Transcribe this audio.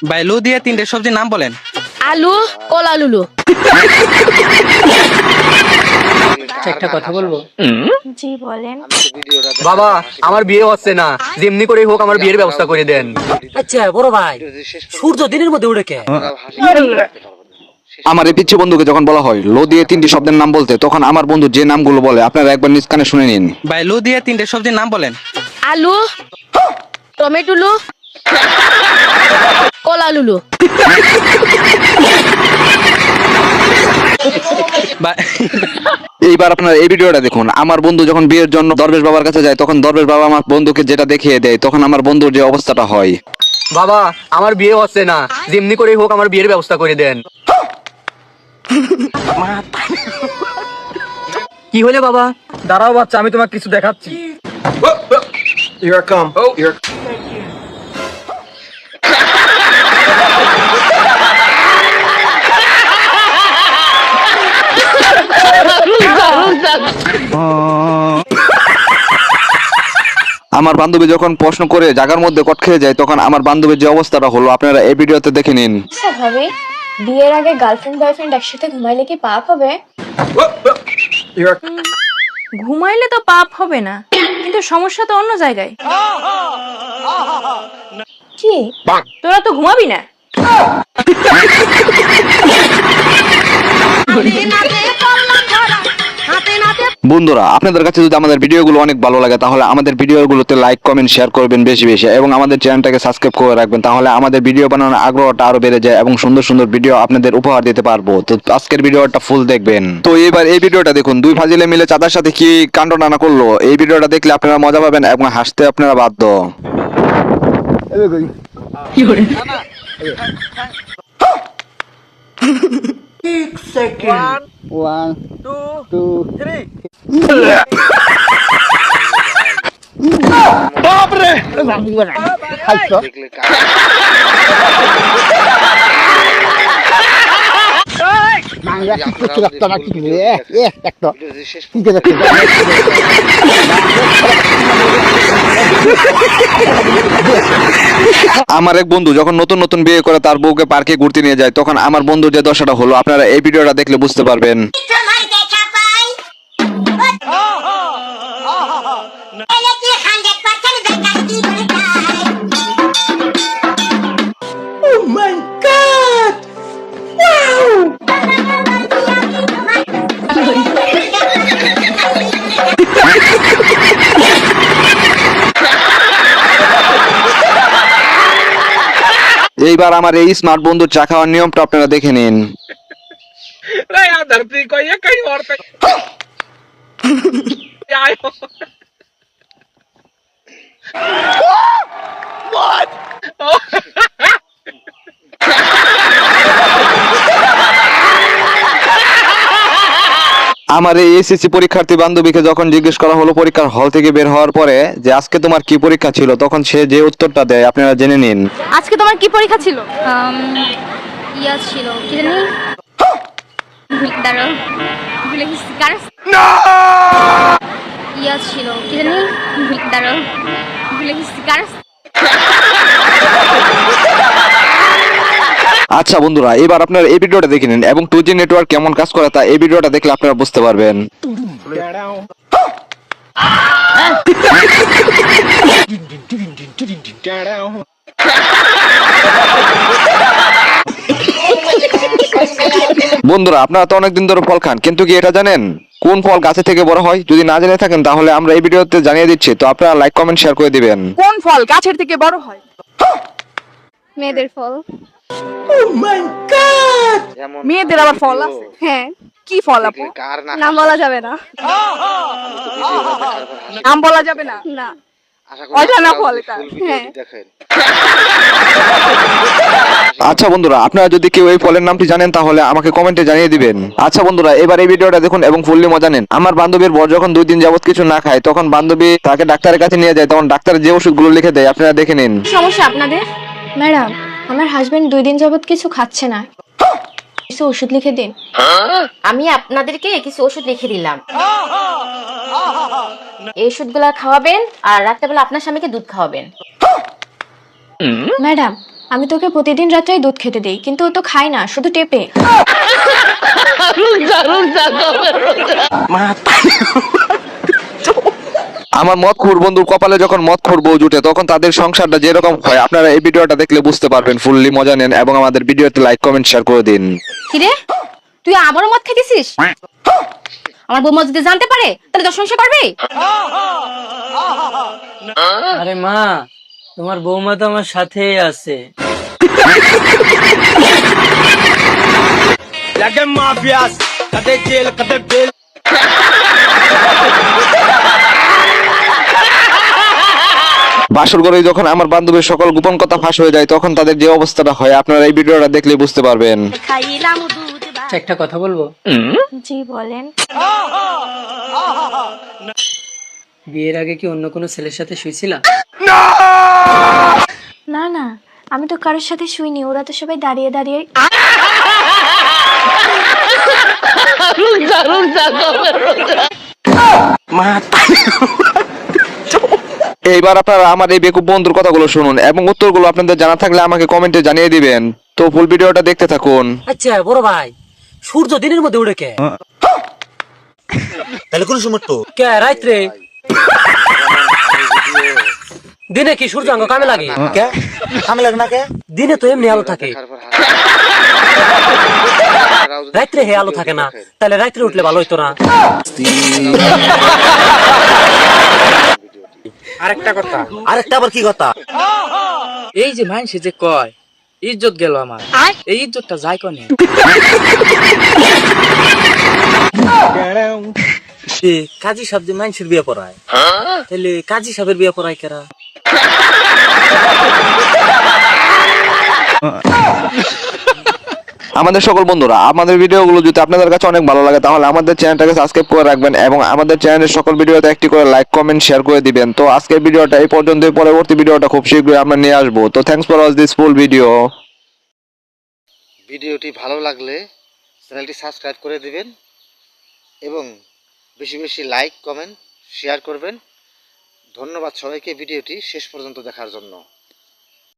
ভাই লু দিয়ে তিনটে সবজির নাম বলেন। আলু, কলা লুলু। একটা কথা বলবো? জি বলেন। বাবা আমার বিয়ে হচ্ছে না, যেমনি করে হোক আমার বিয়ের ব্যবস্থা করে দেন। আচ্ছা বড় ভাই, সূর্য দিনের মধ্যে উঠে কে? আমার এই পিচ্ছি বন্ধুকে যখন বলা হয় লো দিয়ে তিনটি শব্দের নাম বলতে, তখন আমার বন্ধু যে নামগুলো বলে আপনারা একবার নিজ কানে শুনে নিন। ভাই লু দিয়ে তিনটে সবজির নাম বলেন। আলু, টমেটো লু, কলা লুলু। এইবার আপনারা এই ভিডিওটা দেখুন। আমার বন্ধু যখন বিয়ের জন্য দরবেশ বাবার কাছে যায়, তখন দরবেশ বাবা আমার বন্ধুকে যেটা দেখিয়ে দেয়, তখন আমার বন্ধুর যে অবস্থাটা হয়। বাবা আমার বিয়ে হচ্ছে না, যেমনি করে হোক আমার বিয়ের ব্যবস্থা করে দেন। কি হলে বাবা? দাঁড়াও বাচ্চা, আমি তোমাকে কিছু দেখাচ্ছি। আমার বান্ধবী যখন প্রশ্ন করে জায়গার মধ্যে কট খেয়ে যায়, তখন আমার বান্ধবীর যে অবস্থাটা হলো আপনারা এই ভিডিওতে দেখে নিন। ভাবে বিয়ের আগে গার্লফ্রেন্ড বয়ফ্রেন্ড একসাথে ঘুমাইলে কি পাপ হবে? ঘুমাইলে তো পাপ হবে না, কিন্তু সমস্যা তো অন্য জায়গায়। কি? তোরা তো ঘুমাবি না। বন্ধুরা, আপনাদের কাছে যদি আমাদের ভিডিওগুলো অনেক ভালো লাগে, তাহলে আমাদের ভিডিওগুলোতে লাইক কমেন্ট শেয়ার করবেন বেশি বেশি, এবং আমাদের চ্যানেলটাকে সাবস্ক্রাইব করে রাখবেন। তাহলে আমাদের ভিডিও বানানোর আগ্রহটা আরো বেড়ে যায় এবং সুন্দর সুন্দর ভিডিও আপনাদের উপহার দিতে পারবো। তো আজকের ভিডিওটা ফুল দেখবেন। তো এবার এই ভিডিওটা দেখুন, দুই ফাজিলে মিলে চাঁদার সাথে কি কাণ্ড নানা করলো। এই ভিডিওটা দেখলে আপনারা মজা পাবেন এবং হাসতে আপনারা বাধ্য। আমার এক বন্ধু যখন নতুন নতুন বিয়ে করে তার বউকে পার্কে ঘুরতে নিয়ে যায়, তখন আমার বন্ধুর যে দশাটা হলো আপনারা এই ভিডিওটা দেখলে বুঝতে পারবেন। এইবার আমার এই স্মার্ট বন্ধুর চা খাওয়ার নিয়মটা আপনারা দেখে নিন। আমার এই এসএসসি পরীক্ষার্থী বান্ধবীকে যখন জিজ্ঞেস করা হলো পরীক্ষার হল থেকে বের হওয়ার পরে যে আজকে তোমার কি পরীক্ষা ছিল, তখন সে যে উত্তরটা দেয় আপনারা জেনে নিন। আজকে তোমার কি পরীক্ষা ছিল? ইয়া ছিল কি জানি, দাঁড়াও ভুলে গেছি। ইয়া ছিল কি জানি, দাঁড়াও ভুলে গেছি। আচ্ছা বন্ধুরা, এবার আপনারা এই ভিডিওটা দেখে নিন এবং 2G নেটওয়ার্ক কেমন কাজ করে তা এই ভিডিওটা দেখলে আপনারা বুঝতে পারবেন। বন্ধুরা, আপনারা তো অনেকদিন ধরে ফল খান, কিন্তু কি এটা জানেন কোন ফল গাছে থেকে বড় হয়? যদি না জেনে থাকেন তাহলে আমরা এই ভিডিওতে জানিয়ে দিচ্ছি, তো আপনারা লাইক কমেন্ট শেয়ার করে দিবেন। কোন ফল গাছের থেকে বড় হয়? মেয়েদের ফল। মেয়েদের আবার ফল আছে? হ্যাঁ, কি ফল আপু? নাম বলা যাবে না। নাম বলা যাবে না? না। অজানা ফল এটা। হ্যাঁ। আচ্ছা বন্ধুরা, আপনারা যদি কেউ এই ফলের নামটি জানেন তাহলে আমাকে কমেন্টে জানিয়ে দিবেন। আচ্ছা বন্ধুরা, এবার এই ভিডিওটা দেখুন এবং ফুললি মজা নেন। আমার বান্ধবীর বর যখন 2 দিন যাবত কিছু না খায়, তখন বান্ধবী তাকে ডাক্তারের কাছে নিয়ে যায়, তখন ডাক্তার যে ওষুধগুলো লিখে দেয় আপনারা দেখে নিন। সমস্যা আপনাদের? ম্যাডাম আমার হাজবেন্ড 2 দিন যাবত কিছু খাচ্ছে না, কিছু ওষুধ লিখে দিন। আমি আপনাদেরকে কিছু ওষুধ লিখে দিলাম, এই ওষুধগুলা খাওয়াবেন আর রাত্রেবেলা আপনার স্বামীকে দুধ খাওয়াবেন। ম্যাডাম আমি তোকে প্রতিদিন রাত্রেই দুধ খেতে দিই, কিন্তু ও তো খায় না, শুধু টেপে। আমার মদখোর বন্ধুর কপালে যখন মদখোর বউ জুটে তখন তাদের সংসারটা যেরকম হয় আপনারা এই ভিডিওটা দেখলে বুঝতে পারবেন। ফুললি মজা নেন এবং আমাদের ভিডিওতে লাইক কমেন্ট শেয়ার করে দিন। কিরে তুই আবারও মদ খেতেছিস? আমার বৌমা যদি জানতে পারে তাহলে তোর সংসার করবে? আরে মা, তোমার বৌমা তো আমার সাথেই আছে। বাসর ঘরে যখন আমার বান্ধবীর সকল গোপন কথা ফাঁস হয়ে যায় তখন তাদের যে অবস্থাটা হয় আপনারা এই ভিডিওটা দেখলে বুঝতে পারবেন। আচ্ছা, একটা কথা বলবো? জি বলেন। বিয়ের আগে কি অন্য কোনো ছেলের সাথে শুয়েছিলা? না না, আমি তো কারোর সাথে শুইনি, ওরা তো সবাই দাঁড়িয়ে দাঁড়িয়ে। এইবার আপনারা আমার এই বেকুব বন্ধুর কথাগুলো শুনুন এবং উত্তরগুলো আপনাদের জানা থাকলে আমাকে কমেন্টে জানিয়ে দিবেন। তো ফুল ভিডিওটা দেখতে থাকুন। আচ্ছা বড় ভাই, সূর্য দিনের মধ্যে উড়ে কে? তাহলে কোন সময় তো কে রাত্রে? দিনে কি সূর্য আঙ্গ কামে লাগে? কে আমি লাগ না কে দিনে তো এমনি আলো থাকে, রাত্রে হে আলো থাকে না। তাহলে রাত্রে উঠলে ভালো হইতো না? আরেকটা আবার কি কথা? এই যে মানুষ যে কয় ইজ্জত গেল আমার, এই ইজ্জতটা যায় কনে? কাজী সাহেব যে মানুষের বিয়ে পড়ায়, তাহলে কাজী সাহেবের বিয়ে পড়ায় কেরা? আমাদের সকল বন্ধুরা আমাদের ভিডিওগুলো যদি আপনাদের কাছে অনেক ভালো লাগে তাহলে আমাদের চ্যানেলটাকে সাবস্ক্রাইব করে রাখবেন এবং আমাদের চ্যানেলের সকল ভিডিওতে একটি করে লাইক কমেন্ট শেয়ার করে দিবেন। তো আজকের ভিডিওটা এই পর্যন্ত, পরবর্তী ভিডিওটা খুব শীঘ্রই আমরা নিয়ে আসবো। তো thanks for watch this full video. ভিডিওটি ভালো লাগলে চ্যানেলটি সাবস্ক্রাইব করে দিবেন এবং বেশি বেশি লাইক কমেন্ট শেয়ার করবেন। ধন্যবাদ সবাইকে ভিডিওটি শেষ পর্যন্ত দেখার জন্য।